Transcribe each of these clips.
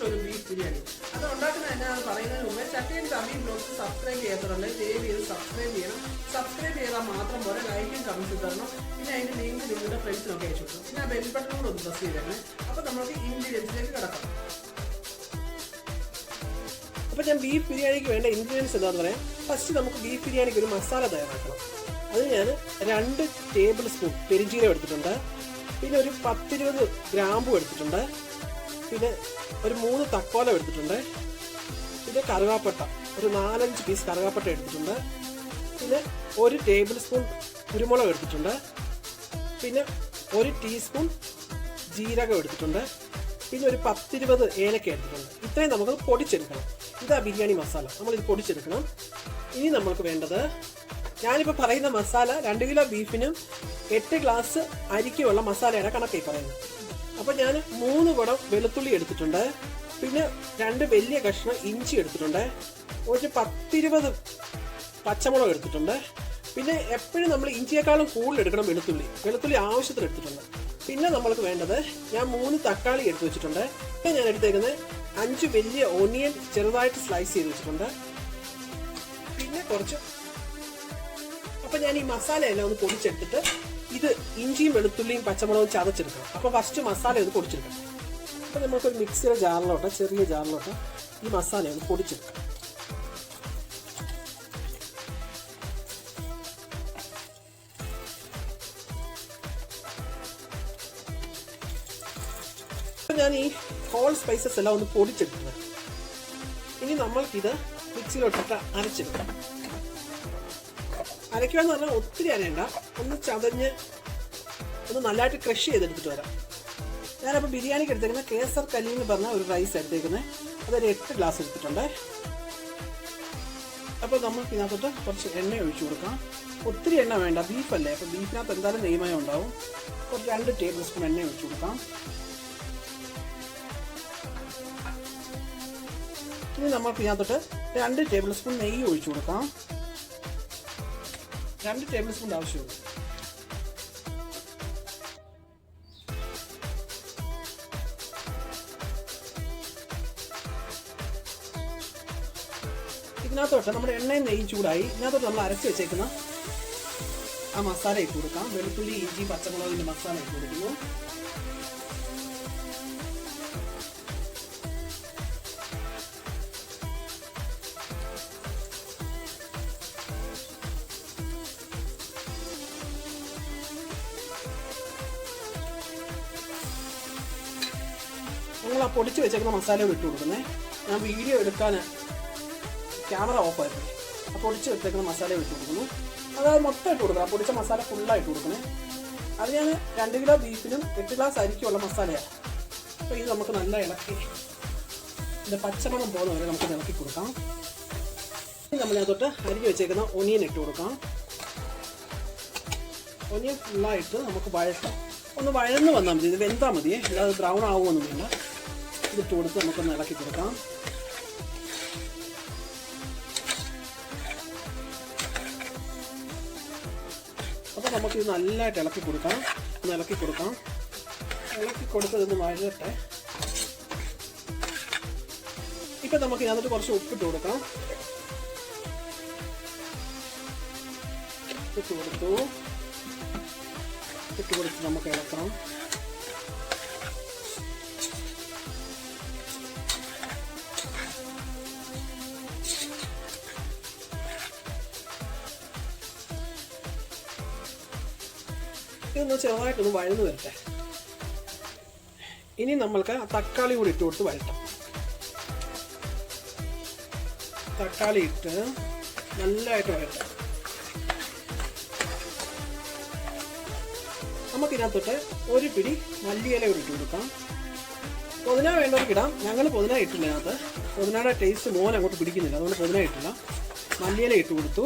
ഒരു ബീഫ് ബിരിയാണി. അത് ഉണ്ടാക്കുന്നത് എന്നാന്ന് പറയുന്നതിന് മുമ്പേ ചക്കയും തമിഴ് ബ്ലോഗ്സ് സബ്സ്ക്രൈബ് ചെയ്യാത്തതുണ്ടെങ്കിൽ ദയവ് ചെയ്ത് സബ്സ്ക്രൈബ് ചെയ്യണം. സബ്സ്ക്രൈബ് ചെയ്താൽ മാത്രം പോലെ ലൈക്കും കമൻറ്റും തരണം. പിന്നെ അതിൻ്റെ ലിങ്ക് നിങ്ങളുടെ ഫ്രണ്ട്സിനൊക്കെ അയച്ചു കൊടുക്കും. പിന്നെ ആ ബെൽ ബട്ടൺ കൂടെ ഒന്ന് പ്രസ് ചെയ്തേക്കണം. അപ്പോൾ നമുക്ക് ഇൻഗ്രീഡിയൻസിലേക്ക് കിടക്കാം. അപ്പോൾ ഞാൻ ബീഫ് ബിരിയാണിക്ക് വേണ്ട ഇൻഗ്രീഡിയൻസ് എന്താണെന്ന് പറയാം. ഫസ്റ്റ് നമുക്ക് ബീഫ് ബിരിയാണിക്ക് ഒരു മസാല തയ്യാറാക്കണം. അതിന് ഞാൻ 2 ടേബിൾ സ്പൂൺ പെരിഞ്ജീരകം എടുത്തിട്ടുണ്ട്. പിന്നെ ഒരു 10-20 ഗ്രാമ്പു എടുത്തിട്ടുണ്ട്. പിന്നെ ഒരു 3 തക്കോലം എടുത്തിട്ടുണ്ട്. പിന്നെ കറുവാപ്പട്ട ഒരു 4-5 പീസ് കറുവാപ്പട്ട എടുത്തിട്ടുണ്ട്. പിന്നെ 1 ടേബിൾ സ്പൂൺ കുരുമുളക് എടുത്തിട്ടുണ്ട്. പിന്നെ 1 ടീസ്പൂൺ ജീരകം എടുത്തിട്ടുണ്ട്. പിന്നെ ഒരു 10-20 ഏലക്ക എടുത്തിട്ടുണ്ട്. ഇത്രയും നമുക്ക് പൊടിച്ചെടുക്കണം. ഇതാ ബിരിയാണി മസാല. നമ്മളിത് പൊടിച്ചെടുക്കണം. ഇനി നമ്മൾക്ക് വേണ്ടത്, ഞാനിപ്പോൾ പറയുന്ന മസാല 2 കിലോ ബീഫിനും 8 ഗ്ലാസ് അരിക്കുമുള്ള മസാലയുടെ കണക്കായി പറയുന്നത്. അപ്പോൾ ഞാൻ 3 കുടം വെളുത്തുള്ളി എടുത്തിട്ടുണ്ട്. പിന്നെ 2 വലിയ കഷ്ണം ഇഞ്ചി എടുത്തിട്ടുണ്ട്. ഒരു 10-20 പച്ചമുളക് എടുത്തിട്ടുണ്ട്. പിന്നെ എപ്പോഴും നമ്മൾ ഇഞ്ചിയേക്കാളും കൂടുതൽ എടുക്കണം വെളുത്തുള്ളി ആവശ്യത്തിന് എടുത്തിട്ടുണ്ട്. പിന്നെ നമ്മൾക്ക് വേണ്ടത്, ഞാൻ 3 തക്കാളി എടുത്ത് വെച്ചിട്ടുണ്ട്. പിന്നെ ഞാൻ എടുത്തേക്കുന്നത് 5 വലിയ ഓണിയൻ ചെറുതായിട്ട് സ്ലൈസ് ചെയ്ത് വെച്ചിട്ടുണ്ട്. പിന്നെ കുറച്ച്, അപ്പോൾ ഞാൻ ഈ മസാലയെല്ലാം ഒന്ന് പൊടിച്ചെടുത്തിട്ട് ഇത് ഇഞ്ചിയും വെളുത്തുള്ളിയും പച്ചമുളകും ചതച്ചെടുക്കണം. അപ്പോൾ ഫസ്റ്റ് മസാല ഒന്ന് പൊടിച്ചെടുക്കണം. അപ്പോൾ നമുക്കൊരു മിക്സിയുടെ ജാറിലോട്ട്, ചെറിയ ജാറിലോട്ട് ഈ മസാല ഒന്ന് പൊടിച്ചെടുക്കാം. ഞാൻ ഈ ഹോൾ സ്പൈസസ് എല്ലാം ഒന്ന് പൊടിച്ചെടുക്കുന്നത്. ഇനി നമ്മൾക്കിത് മിക്സിയിലോട്ടിട്ട് അരച്ചെടുക്കാം. അരയ്ക്കുകയെന്ന് പറഞ്ഞാൽ ഒത്തിരി അരയണ്ട, ഒന്ന് ചതഞ്ഞ് ഒന്ന് നല്ലതായിട്ട് ക്രഷ് ചെയ്തെടുത്തിട്ട് വരാം. ഞാനപ്പോൾ ബിരിയാണിക്ക് എടുത്തേക്കുന്നത് കേസർ കലി എന്ന് പറഞ്ഞ ഒരു റൈസ് എടുത്തേക്കുന്നത്. അതൊരു 8 ഗ്ലാസ് എടുത്തിട്ടുണ്ട്. അപ്പോൾ നമുക്ക് ഇതിനകത്തോട്ട് കുറച്ച് എണ്ണ ഒഴിച്ചു കൊടുക്കാം. ഒത്തിരി എണ്ണ വേണ്ട, ബീഫല്ലേ, അപ്പോൾ ബീഫിനകത്ത് എന്തായാലും നെയ്മയം ഉണ്ടാവും. ഒരു 2 ടേബിൾ സ്പൂൺ എണ്ണ ഒഴിച്ചു കൊടുക്കാം. ഇനി നമുക്ക് ഇതിനകത്തോട്ട് 2 ടേബിൾ സ്പൂൺ നെയ്യ് ഒഴിച്ചു കൊടുക്കാം. 2 ടേബിൾ സ്പൂൺ ആവശ്യമുള്ളൂ. ഇതിനകത്തോട്ട് നമ്മുടെ എണ്ണയും നെയ്യും ചൂടായി. ഇതിനകത്തോട്ട് നമ്മൾ അരച്ച് വെച്ചേക്കുന്ന ആ മസാല ഇട്ട് കൊടുക്കാം. വെളുത്തുള്ളി ഇഞ്ചി പച്ചമുളകിൻ്റെ മസാല ഇട്ട് കൊടുക്കുന്നു. നമ്മൾ ആ പൊടിച്ച് വെച്ചേക്കുന്ന മസാല ഇട്ട് കൊടുക്കുന്നത്. ഞാൻ വീഡിയോ എടുക്കാൻ ക്യാമറ ഓഫായിരുന്നു. ആ പൊടിച്ച് വെച്ചേക്കുന്ന മസാല ഇട്ട് കൊടുക്കുന്നു. അതായത് മൊത്തം ഇട്ട് കൊടുക്കുക. ആ പൊടിച്ച മസാല ഫുള്ളായിട്ട് കൊടുക്കുന്നത്. അത് ഞാൻ 2 കിലോ ബീഫിനും 8 ഗ്ലാസ് അരിക്കുമുള്ള മസാലയാണ്. അപ്പോൾ ഇത് നമുക്ക് നല്ല ഇളക്കി, ഇതിൻ്റെ പച്ചമണം പോകുന്ന വരെ നമുക്ക് ഇളക്കി കൊടുക്കാം. ഇനി നമ്മളിനകത്തോട്ട് അരിഞ്ഞ് വെച്ചേക്കുന്ന ഒനിയൻ ഇട്ട് കൊടുക്കാം. ഒനിയൻ ഫുള്ളായിട്ട് നമുക്ക് വഴട്ടാം. ഒന്ന് വഴന്ന് വന്നാൽ മതി, ഇത് വെന്താൽ മതിയേ, അല്ലാതെ ബ്രൗൺ ആവുമൊന്നും വേണ്ട. ഇതിട്ട് കൊടുത്ത് നമുക്കൊന്ന് ഇളക്കി കൊടുക്കാം. അപ്പോൾ നമുക്കിത് നല്ലതായിട്ട് ഇളക്കി കൊടുക്കാം. ഇളക്കി കൊടുത്ത് ഇതൊന്ന് വഴട്ടെ. ഇപ്പം നമുക്ക് ഇതിനകത്ത് കുറച്ച് ഉപ്പിട്ട് കൊടുക്കാം. ഇട്ട് കൊടുത്ത് നമുക്ക് ഇളക്കണം. ഇതൊന്ന് ചെറുതായിട്ടൊന്ന് വഴന്ന് വരട്ടെ. ഇനി നമ്മൾക്ക് തക്കാളി കൂടി ഇട്ട് കൊടുത്ത് വഴറ്റാം. തക്കാളി ഇട്ട് നല്ലതായിട്ട് വഴറ്റാം. നമുക്കിതിനകത്തോട്ട് 1 പിടി മല്ലിയില കൂടി ഇട്ട് കൊടുക്കാം. പുതിന വേണ്ടവർക്ക് ഇടാം. ഞങ്ങൾ പുതിന ഇട്ടില്ല. ഇതിനകത്ത് പുതിനയുടെ ടേസ്റ്റ് മോൻ അങ്ങോട്ട് പിടിക്കുന്നില്ല, അതുകൊണ്ട് പുതിന ഇട്ടില്ല. മല്ലിയില ഇട്ട് കൊടുത്തു.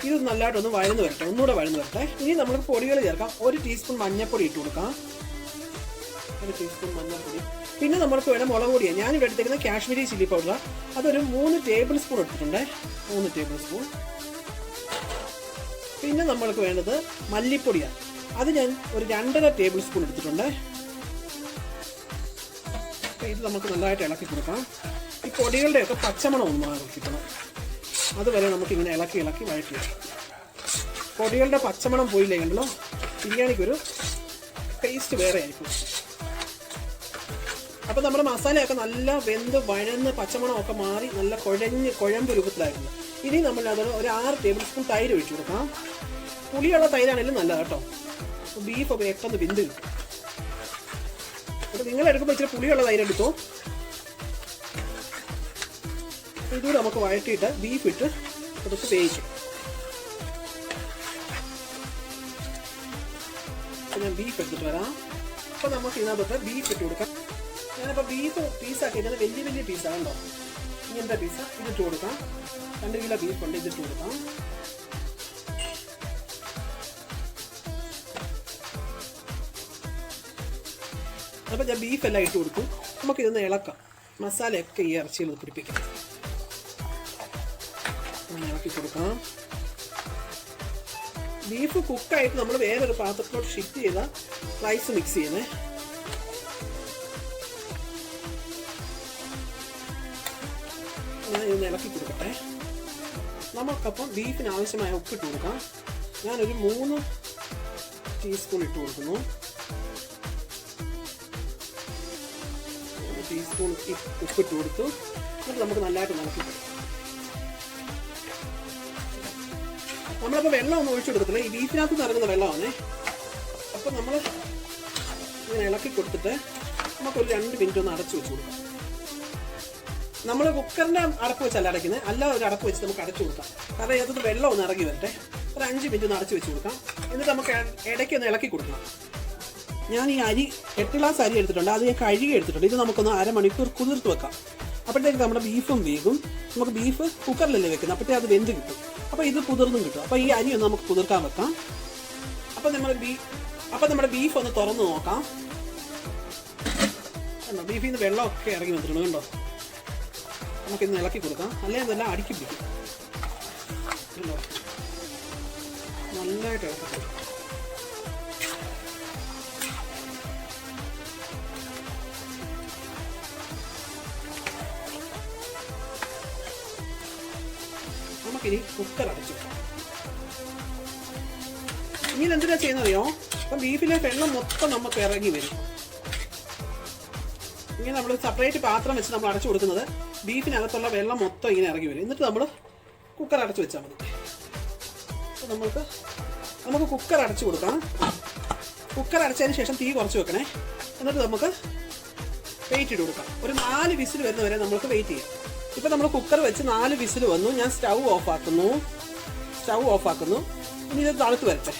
ഇത് നല്ലതായിട്ടൊന്ന് വഴന്ന് വരട്ടെ, ഒന്നുകൂടെ വഴന്ന് വരട്ടെ. ഇനി നമുക്ക് പൊടികൾ ചേർക്കാം. 1 ടീസ്പൂൺ മഞ്ഞൾപ്പൊടി ഇട്ട് കൊടുക്കാം. 1 ടീസ്പൂൺ മഞ്ഞൾപ്പൊടി. പിന്നെ നമ്മൾക്ക് വേണം മുളക് പൊടിയാണ്. ഞാനിവിടെ എടുത്തേക്കുന്നത് കാശ്മീരി ചില്ലി പൗഡർ. അതൊരു 3 ടേബിൾ സ്പൂൺ എടുത്തിട്ടുണ്ട്. 3 ടേബിൾ സ്പൂൺ. പിന്നെ നമ്മൾക്ക് വേണ്ടത് മല്ലിപ്പൊടിയാണ്. അത് ഞാൻ ഒരു 2.5 ടേബിൾ സ്പൂൺ എടുത്തിട്ടുണ്ട്. ഇത് നമുക്ക് നല്ലതായിട്ട് ഇളക്കി കൊടുക്കാം. ഈ പൊടികളുടെയൊക്കെ പച്ചമണം ഒന്ന് മാറി കിട്ടണം, അതുവരെ നമുക്കിങ്ങനെ ഇളക്കി ഇളക്കി വഴറ്റി. പൊടികളുടെ പച്ചമണം പോയില്ലേ കണ്ടല്ലോ, ബിരിയാണിക്കൊരു ടേസ്റ്റ് വേറെ ആയിരിക്കും. അപ്പോൾ നമ്മുടെ മസാലയൊക്കെ നല്ല വെന്ത് വഴന്ന് പച്ചമണമൊക്കെ മാറി നല്ല കുഴമ്പ് രൂപത്തിലായിരുന്നു. ഇനി നമ്മളത് ഒരു 6 ടേബിൾ സ്പൂൺ തൈര് ഒഴിച്ചു കൊടുക്കാം. പുളിയുള്ള തൈരാണെങ്കിലും നല്ലത് കേട്ടോ, ബീഫൊക്കെ പെട്ടെന്ന് വെന്ത് കിട്ടും. അപ്പോൾ നിങ്ങൾ എടുക്കുമ്പോൾ ഇച്ചിരി പുളിയുള്ള തൈര് എടുത്തോ. ഇതുകൂടെ നമുക്ക് വഴറ്റിയിട്ട് ബീഫ് ഇട്ട് കൊടുത്ത് വേവിക്കും. ഞാൻ ബീഫ് എടുത്തിട്ട് വരാം. അപ്പോൾ നമുക്ക് ഇതിനകത്ത് ബീഫ് ഇട്ട് കൊടുക്കാം. ഞാനിപ്പോൾ ബീഫ് പീസാക്കിയിട്ട് വലിയ വലിയ പീസാണ് കേട്ടോ, ഇങ്ങനത്തെ പീസ ഇതിട്ട് കൊടുക്കാം. 2 കിലോ ബീഫ് ഉണ്ട്, ഇതിട്ട് കൊടുക്കാം. അപ്പോൾ ഞാൻ ബീഫെല്ലാം ഇട്ട് കൊടുക്കും. നമുക്കിതൊന്ന് ഇളക്കാം, മസാലയൊക്കെ ഈ ഇറച്ചിയിൽ പിടിപ്പിക്കാം. ഇളക്കി കൊടുക്കാം. ബീഫ് കുക്കായിട്ട് നമ്മൾ വേറൊരു പാത്രത്തിലോട്ട് ഷിഫ്റ്റ് ചെയ്താൽ റൈസ് മിക്സ് ചെയ്യണേ. ഞാൻ ഇതൊന്ന് ഇളക്കി കൊടുക്കട്ടെ. നമുക്കപ്പം ബീഫിന് ആവശ്യമായ ഉപ്പിട്ട് കൊടുക്കാം. ഞാനൊരു 3 ടീസ്പൂൺ ഇട്ട് കൊടുക്കുന്നു. 1 ടീസ്പൂൺ ഉപ്പിട്ട് കൊടുത്തു. എന്നിട്ട് നമുക്ക് നല്ലതായിട്ട് ഇളക്കി കൊടുക്കാം. നമ്മളപ്പോൾ വെള്ളം ഒന്നും ഒഴിച്ചു കൊടുക്കത്തില്ല, ഈ ബീഫിനകത്ത് നിറങ്ങുന്ന വെള്ളമാണേ. അപ്പോൾ നമ്മൾ ഇങ്ങനെ ഇളക്കി കൊടുത്തിട്ട് നമുക്കൊരു 2 മിനിറ്റ് ഒന്ന് അടച്ചു വെച്ച് കൊടുക്കാം. നമ്മൾ കുക്കറിൻ്റെ അടപ്പ് വെച്ചല്ല അടയ്ക്കുന്നത്, അല്ല ഒരു അടപ്പ് വെച്ച് നമുക്ക് അടച്ചു കൊടുക്കാം. കാരണം ഇതിനകത്ത് വെള്ളം ഒന്ന് ഇറങ്ങി വരട്ടെ. ഒരു 5 മിനിറ്റ് ഒന്ന് അടച്ചു വെച്ച് കൊടുക്കാം. എന്നിട്ട് നമുക്ക് ഇടയ്ക്ക് ഒന്ന് ഇളക്കി കൊടുക്കണം. ഞാൻ ഈ 8 ഗ്ലാസ് അരി എടുത്തിട്ടുണ്ട്, അത് ഞാൻ കഴുകി എടുത്തിട്ടുണ്ട്. ഇത് നമുക്കൊന്ന് അരമണിക്കൂർ കുതിർത്ത് വെക്കാം. അപ്പോഴത്തേക്ക് നമ്മുടെ ബീഫും വേകും. നമുക്ക് ബീഫ് കുക്കറിലല്ലേ വെക്കുന്നത്, അപ്പോഴത്തേക്ക് അത് വെന്ത് കിട്ടും. അപ്പോൾ ഇത് കുതിർന്നും കിട്ടും. അപ്പോൾ ഈ അരി ഒന്ന് നമുക്ക് കുതിർക്കാൻ വെക്കാം. അപ്പോൾ നമ്മുടെ ബീഫ് ഒന്ന് തുറന്ന് നോക്കാം. കണ്ടോ, ബീഫിൽ നിന്ന് വെള്ളമൊക്കെ ഇറങ്ങി വന്നിട്ടുണ്ട് കണ്ടോ. നമുക്കിന്ന് ഇളക്കി കൊടുക്കാം, അല്ലെങ്കിൽ ഇതെല്ലാം അടുക്കി പിടിക്കും. നല്ലതായിട്ട് ഇളക്കി കൊടുക്കാം. നമുക്കിനി കുക്കർ അടച്ചു വെക്കാം. ഇനി എന്തിനാ ചെയ്യുന്നറിയോ, അപ്പം ബീഫിലെ വെള്ളം മൊത്തം നമുക്ക് ഇറങ്ങി വരും. ഇങ്ങനെ നമ്മൾ സെപ്പറേറ്റ് പാത്രം വെച്ച് നമ്മൾ അടച്ചു കൊടുക്കുന്നത്, ബീഫിനകത്തുള്ള വെള്ളം മൊത്തം ഇങ്ങനെ ഇറങ്ങി വരും. എന്നിട്ട് നമ്മൾ കുക്കർ അടച്ചു വെച്ചാൽ മതി. നമുക്ക് കുക്കർ അടച്ചു കൊടുക്കാം. കുക്കർ അടച്ചതിന് ശേഷം തീ കുറച്ച് വെക്കണേ. എന്നിട്ട് നമുക്ക് വെയിറ്റ് ഇട്ട് കൊടുക്കാം. ഒരു 4 വിസിൽ വരുന്നവരെ നമുക്ക് വെയിറ്റ് ചെയ്യാം. ഇപ്പം നമ്മൾ കുക്കർ വെച്ച് 4 വിസിൽ വന്നു. ഞാൻ സ്റ്റൗ ഓഫ് ആക്കുന്നു. ഇനി ഇത് തണുത്ത് വരട്ടെ.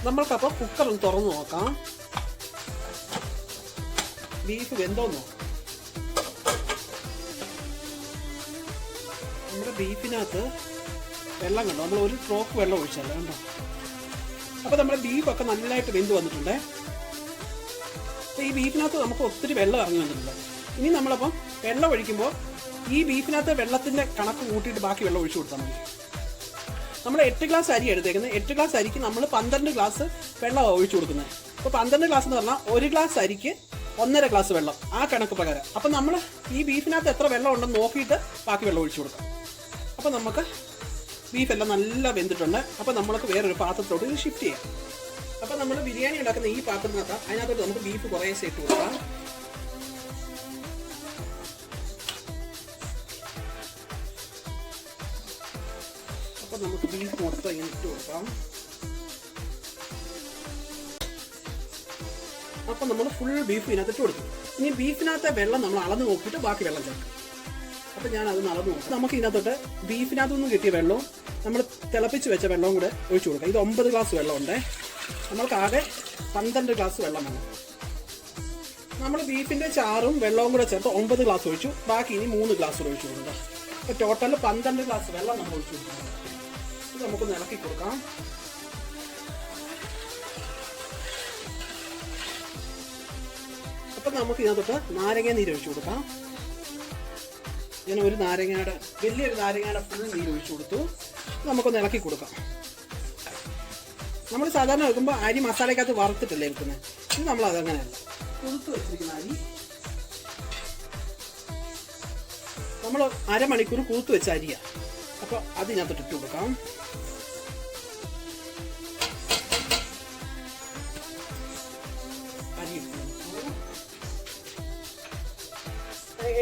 നമ്മൾക്കപ്പോൾ കുക്കർ ഒന്ന് തുറന്ന് നോക്കാം, ബീഫ് വെന്തോന്ന് നോക്കാം. നമ്മുടെ ബീഫിനകത്ത് വെള്ളം കണ്ടോ, നമ്മൾ ഒരു ട്രോക്ക് വെള്ളം ഒഴിച്ചല്ല കണ്ടോ. അപ്പോൾ നമ്മുടെ ബീഫൊക്കെ നല്ലതായിട്ട് വെന്ത് വന്നിട്ടുണ്ട്. അപ്പോൾ ഈ ബീഫിനകത്ത് നമുക്ക് ഒത്തിരി വെള്ളം ഇറങ്ങി വന്നിട്ടുണ്ട്. ഇനി നമ്മളപ്പം വെള്ളം ഒഴിക്കുമ്പോൾ ഈ ബീഫിനകത്ത് വെള്ളത്തിൻ്റെ കണക്ക് കൂട്ടിയിട്ട് ബാക്കി വെള്ളം ഒഴിച്ചു കൊടുത്താൽ മതി. നമ്മൾ 8 ഗ്ലാസ് അരി എടുത്തേക്കുന്നത്, 8 ഗ്ലാസ് അരിക്ക് നമ്മൾ 12 ഗ്ലാസ് വെള്ളം ഒഴിച്ചു കൊടുക്കുന്നത്. അപ്പോൾ 12 ഗ്ലാസ് എന്ന് പറഞ്ഞാൽ 1 ഗ്ലാസ് അരിക്ക് 1.5 ഗ്ലാസ് വെള്ളം, ആ കണക്ക് പ്രകാരം. അപ്പം നമ്മൾ ഈ ബീഫിനകത്ത് എത്ര വെള്ളം ഉണ്ടെന്ന് നോക്കിയിട്ട് ബാക്കി വെള്ളം ഒഴിച്ചു കൊടുക്കാം. അപ്പോൾ നമുക്ക് ബീഫെല്ലാം നല്ല വെന്തിട്ടുണ്ട്. അപ്പോൾ നമ്മൾക്ക് വേറൊരു പാത്രത്തോട്ട് ഇത് ഷിഫ്റ്റ് ചെയ്യാം. അപ്പോൾ നമ്മൾ ബിരിയാണി ഉണ്ടാക്കുന്ന ഈ പാത്രത്തിനകത്ത് അതിനകത്തോട്ട് നമുക്ക് ബീഫ് കുറേശ്ശെ ഇട്ട് കൊടുക്കാം. അപ്പോൾ നമുക്ക് ബീഫ് മൊത്തം ഇങ്ങനെ ഇട്ട് കൊടുക്കാം. അപ്പം നമ്മൾ ഫുൾ ബീഫ് ഇതിനകത്ത് ഇട്ട് കൊടുക്കും. ഇനി ബീഫിനകത്തെ വെള്ളം നമ്മൾ അളന്ന് നോക്കിയിട്ട് ബാക്കി വെള്ളം ചേർക്കും. അപ്പം ഞാൻ അത് അളന്ന് നോക്കാം. നമുക്ക് ഇതിനകത്തോട്ട് ബീഫിനകത്തുനിന്ന് കിട്ടിയ വെള്ളവും നമ്മൾ തിളപ്പിച്ച് വെച്ച വെള്ളവും കൂടെ ഒഴിച്ചു കൊടുക്കാം. ഇത് 9 ഗ്ലാസ് വെള്ളമുണ്ട്. നമ്മൾക്ക് ആകെ 12 ഗ്ലാസ് വെള്ളം വേണം. നമ്മൾ ബീഫിൻ്റെ ചാറും വെള്ളവും കൂടെ ചേർത്ത് 9 ഗ്ലാസ് ഒഴിച്ചു. ബാക്കി ഇനി 3 ഗ്ലാസ് കൂടെ ഒഴിച്ചു കൊടുക്കാം. അപ്പോൾ ടോട്ടൽ 12 ഗ്ലാസ് വെള്ളം നമ്മൾ ഒഴിച്ചു കൊടുക്കണം. ഇത് നമുക്കൊന്ന് ഇളക്കി കൊടുക്കാം. അപ്പം നമുക്ക് ഇതിനകത്തോട്ട് നാരങ്ങ നീര് ഒഴിച്ചു കൊടുക്കാം. ഞാൻ വലിയൊരു നാരങ്ങയുടെ ഫുൾ നീര് ഒഴിച്ചു കൊടുത്തു. നമുക്കൊന്ന് ഇളക്കി കൊടുക്കാം. നമ്മൾ സാധാരണ വെക്കുമ്പോൾ അരി മസാലയ്ക്കകത്ത് വറുത്തിട്ടല്ലേ വെക്കുന്നത്. ഇത് നമ്മൾ അതങ്ങനെയല്ല, കുതിർത്ത് വെച്ചിരിക്കുന്ന അരി നമ്മൾ അരമണിക്കൂർ കൂത്ത് വെച്ച അരിയാണ്. അപ്പോൾ അത് ഇതിനകത്തോട്ട് ഇട്ട് കൊടുക്കാം. അരി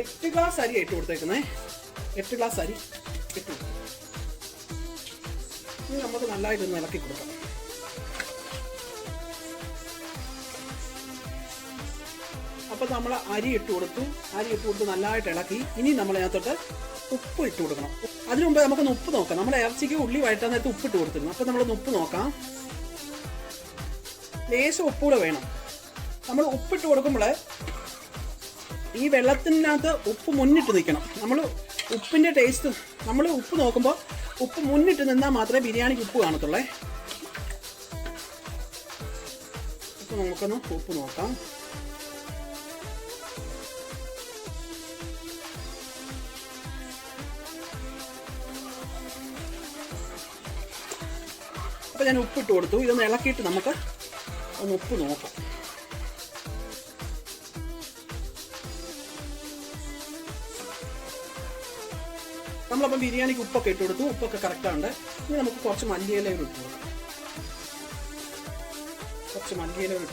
8 ഗ്ലാസ് അരി ഇട്ട് കൊടുത്തേക്കുന്നേ. 8 ഗ്ലാസ് അരി ഇട്ട് കൊടുക്കും. ഇനി നമുക്ക് നല്ലതായിട്ടൊന്ന് ഇളക്കി കൊടുക്കാം. അപ്പോൾ നമ്മൾ അരി ഇട്ട് കൊടുത്തു നല്ലതായിട്ട് ഇളക്കി. ഇനി നമ്മൾ അതിനകത്തോട്ട് ഉപ്പ് ഇട്ട് കൊടുക്കണം. അതിനു മുമ്പ് നമുക്കൊന്ന് ഉപ്പ് നോക്കാം. നമ്മൾ ഇറച്ചിക്ക് ഉള്ളി വഴറ്റാൻ നേരത്ത് ഉപ്പിട്ട് കൊടുത്തിരുന്നു. അപ്പോൾ നമ്മളൊന്ന് ഉപ്പ് നോക്കാം. ലേശം ഉപ്പൂടെ വേണം. നമ്മൾ ഉപ്പിട്ട് കൊടുക്കുമ്പോൾ ഈ വെള്ളത്തിനകത്ത് ഉപ്പ് മുന്നിട്ട് നിൽക്കണം. നമ്മൾ ഉപ്പിൻ്റെ ടേസ്റ്റ് നമ്മൾ ഉപ്പ് നോക്കുമ്പോൾ ഉപ്പ് മുന്നിട്ട് നിന്നാൽ മാത്രമേ ബിരിയാണിക്ക് ഉപ്പ് കാണത്തുള്ളേ. അപ്പോൾ നമുക്കൊന്ന് ഉപ്പ് നോക്കാം. അപ്പോൾ ഞാൻ ഉപ്പിട്ട് കൊടുത്തു. ഇതൊന്ന് ഇളക്കിയിട്ട് നമുക്ക് ഒന്ന് ഉപ്പ് നോക്കാം. നമ്മളപ്പം ബിരിയാണിക്ക് ഉപ്പൊക്കെ ഇട്ട് കൊടുത്തു. ഉപ്പൊക്കെ കറക്റ്റാണ്. ഇനി നമുക്ക് കുറച്ച് മല്ലിയില ഇട്ട്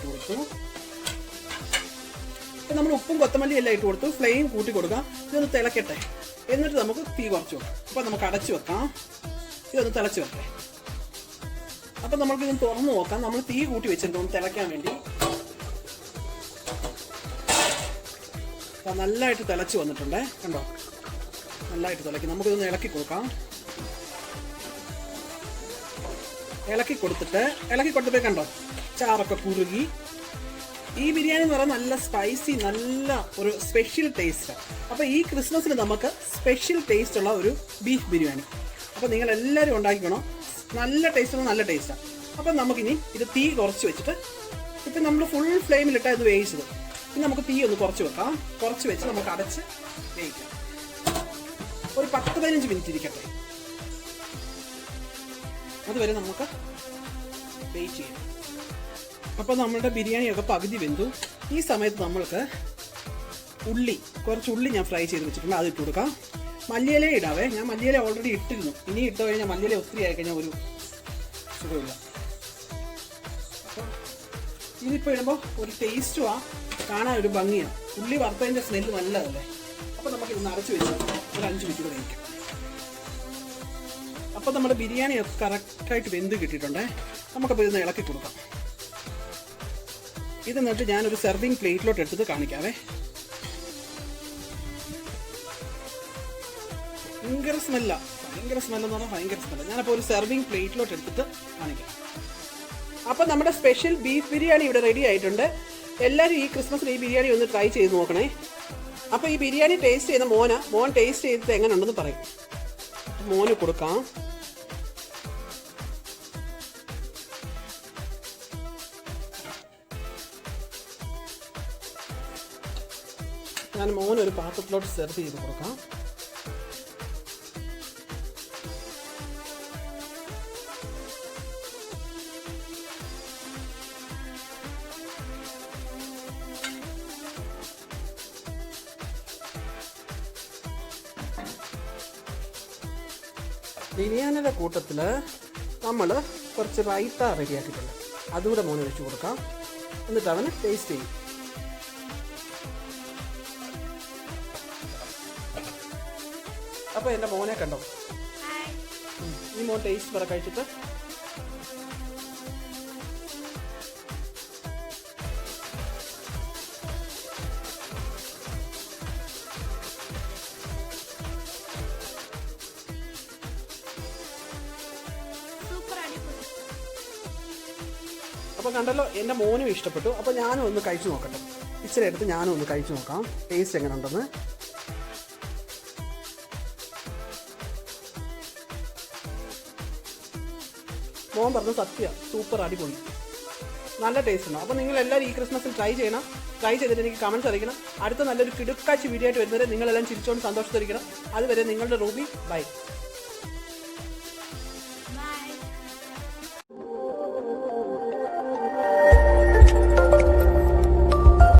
കൊടുക്കാം. അപ്പം നമ്മൾ ഉപ്പും കൊത്തമല്ലി എല്ലാം ഇട്ട് കൊടുത്തു. ഫ്ലെയിം കൂട്ടി കൊടുക്കാം. ഇതൊന്ന് തിളക്കട്ടെ. എന്നിട്ട് നമുക്ക് തീ കുറച്ച് വെക്കാം. അപ്പം നമുക്ക് അടച്ചു വെക്കാം. ഇതൊന്ന് തിളച്ച് വെക്കട്ടെ. അപ്പം നമുക്കിതൊന്ന് തുറന്ന് നോക്കാം. നമ്മൾ തീ കൂട്ടി വെച്ചിട്ടുണ്ട് ഒന്ന് തിളയ്ക്കാൻ വേണ്ടി. അപ്പം നല്ലതായിട്ട് തിളച്ച് വന്നിട്ടുണ്ട്. കണ്ടോ, നല്ലതായിട്ട് തിളക്കി. നമുക്കിതൊന്ന് ഇളക്കി കൊടുക്കാം. ഇളക്കി കൊടുത്തപ്പോൾ കണ്ടോ ചാറൊക്കെ കുറുകി. ഈ ബിരിയാണി എന്ന് പറഞ്ഞാൽ നല്ല സ്പൈസി, നല്ല ഒരു സ്പെഷ്യൽ ടേസ്റ്റാണ്. അപ്പോൾ ഈ ക്രിസ്മസിന് നമുക്ക് സ്പെഷ്യൽ ടേസ്റ്റുള്ള ഒരു ബീഫ് ബിരിയാണി. അപ്പോൾ നിങ്ങൾ എല്ലാവരും ഉണ്ടാക്കിക്കണം. നല്ല ടേസ്റ്റാണ്. അപ്പം നമുക്കിനി ഇത് തീ കുറച്ച് വെച്ചിട്ട്, ഇപ്പം നമ്മൾ ഫുൾ ഫ്ലെയിമിലിട്ടാണ് ഇത് വേവിച്ചത്. ഇനി നമുക്ക് തീ ഒന്ന് കുറച്ച് വെക്കാം. കുറച്ച് വെച്ച് നമുക്ക് അടച്ച് വേവിക്കാം. ഒരു 10-15 മിനിറ്റ് ഇരിക്കട്ടെ. അതുവരെ നമുക്ക് വെയിറ്റ് ചെയ്യാം. അപ്പോൾ നമ്മുടെ ബിരിയാണിയൊക്കെ പകുതി വെന്തു. ഈ സമയത്ത് നമ്മൾക്ക് കുറച്ച് ഉള്ളി ഞാൻ ഫ്രൈ ചെയ്ത് വെച്ചിട്ടുണ്ട്. അത് ഇട്ട് കൊടുക്കാം. മല്ലിയില ഇടാവേ. ഞാൻ മല്ലിയില ഓൾറെഡി ഇട്ടിരുന്നു. ഇനി ഇട്ട് കഴിഞ്ഞാൽ മല്ലിയില ഒത്തിരി ആയിക്കഴിഞ്ഞാൽ ഒരു സുഖമില്ല. അപ്പോൾ ഇതിപ്പോൾ ഇടുമ്പോൾ ഒരു ടേസ്റ്റുമാണ്, കാണാൻ ഒരു ഭംഗിയാണ്. ഉള്ളി വറുത്തതിൻ്റെ സ്മെല്ല് നല്ലതല്ലേ. അപ്പോൾ നമുക്കിതൊന്ന് അടച്ച് വെച്ച് ഒരു 5 മിനിറ്റ് കൂടെ വയ്ക്കാം. അപ്പോൾ നമ്മുടെ ബിരിയാണിയൊക്കെ കറക്റ്റായിട്ട് വെന്ത് കിട്ടിയിട്ടുണ്ടേ. നമുക്കപ്പോൾ ഇതൊന്ന് ഇളക്കി കൊടുക്കാം. ഇത് എന്നിട്ട് ഞാനൊരു സെർവിങ് പ്ലേറ്റിലോട്ട് എടുത്തിട്ട് കാണിക്കാവേ. ഭയങ്കര സ്മെല്ലെന്ന് പറഞ്ഞാൽ ഭയങ്കര സ്മെല്ല്. ഞാനപ്പോൾ ഒരു സെർവിങ് പ്ലേറ്റിലോട്ട് എടുത്തിട്ട് കാണിക്കാം. അപ്പോൾ നമ്മുടെ സ്പെഷ്യൽ ബീഫ് ബിരിയാണി ഇവിടെ റെഡി ആയിട്ടുണ്ട്. എല്ലാവരും ഈ ക്രിസ്മസിന് ഈ ബിരിയാണി ഒന്ന് ട്രൈ ചെയ്ത് നോക്കണേ. അപ്പോൾ ഈ ബിരിയാണി ടേസ്റ്റ് ചെയ്യുന്ന മോൻ ടേസ്റ്റ് ചെയ്തിട്ട് എങ്ങനെ ഉണ്ടെന്ന് പറയും. മോന് കൊടുക്കാം. ഞാൻ മോനൊരു പാത്രത്തിലോട്ട് സെർവ് ചെയ്ത് കൊടുക്കാം. ബിരിയാണിയുടെ കൂട്ടത്തിൽ നമ്മൾ കുറച്ച് റൈത്ത റെഡിയാക്കിയിട്ടുണ്ട്. അതുകൂടെ മോന് വെച്ച് കൊടുക്കാം. എന്നിട്ട് അവന് ടേസ്റ്റ് ചെയ്യും. അപ്പോൾ എൻ്റെ മോനെ കണ്ടോ, ഈ മോൻ ടേസ്റ്റ് പറ കഴിച്ചിട്ട്. അപ്പോൾ കണ്ടല്ലോ, എൻ്റെ മോനും ഇഷ്ടപ്പെട്ടു. അപ്പോൾ ഞാനും ഒന്ന് കഴിച്ചു നോക്കട്ടെ. ഇച്ചിരി എടുത്ത് ഞാനും ഒന്ന് കഴിച്ചു നോക്കാം ടേസ്റ്റ് എങ്ങനെ ഉണ്ടെന്ന്. മോൻ പറഞ്ഞു സത്യം, സൂപ്പർ അടിപൊളി, നല്ല ടേസ്റ്റ് ഉണ്ട്. അപ്പോൾ നിങ്ങൾ എല്ലാവരും ഈ ക്രിസ്മസിൽ ട്രൈ ചെയ്യണം. ട്രൈ ചെയ്തിട്ട് എനിക്ക് കമൻറ്റ്സ് അറിയിക്കണം. അടുത്ത നല്ലൊരു കിടുക്കാച്ചി വീഡിയോ ആയിട്ട് വരുന്നവരെ നിങ്ങളെല്ലാം ചിരിച്ചുകൊണ്ട് സന്തോഷത്തിരിക്കണം. അതുവരെ നിങ്ങളുടെ റൂബി, ബൈ.